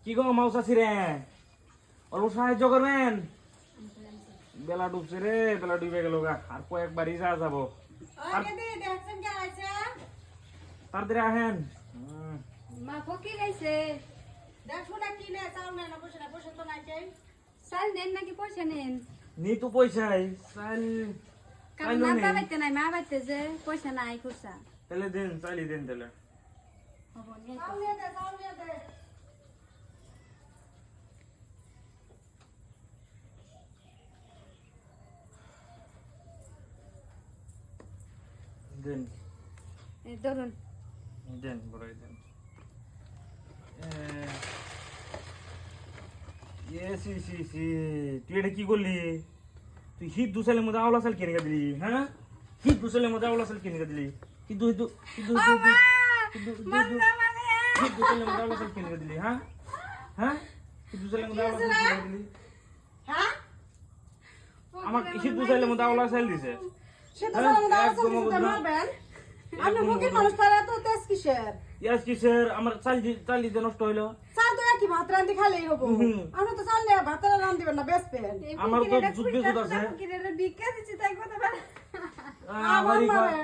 কি গো মাউসাছি রে অল্প সাহায্য করবেন বেলা ডুবছে রে বেলা ডুবে গেল গা আর কয়েকবারই যা যাবো তাড়াতাড়ি আহেন মা ফকির আইছে দেখো না কি নে চাল না বসে তো নাই কেই চাল নেন নাকি পয়সা নেন নি তো পয়সাই চাল কারণ মা বাইতে নাই মা বাইতে যে পয়সা নাই খুচা তাহলে দেন চালি দেন তাহলে হবো নিয়ে চাল নিয়ে দে দেন এই ধরুন দেন বড়াই দেন সি সি সি তুই এটা কি করলি তুই হিট দুসালের মধ্যে আওলা সাল কিনে দিলি হ্যাঁ হিট দুসালের মধ্যে আওলা সাল কিনে দিলি কিন্তু হিট দুসালের মধ্যে আওলা সাল কিনে দিলি হ্যাঁ হ্যাঁ হিট দুসালের মধ্যে আওলা সাল কিনে দিলি হ্যাঁ আমার হিট দুসালের মধ্যে আওলা সাল দিছে সেটা জানা না আছে সেটা মারবেন আপনি ফকির মানুষ তারা তো তেজ কিসের ইয়াস কি স্যার আমার চাল দিতে নষ্ট হইলো চাল তো কি ভাত রাঁধি খাইলেই হবো আমরা তো চাল নিয়ে ভাত রাঁধিবেন না বেসবেন আমার তো যুদ্ধ আছে ফকিরের বিক্রি দিছি তাই কথা বল আমার আমারই মারে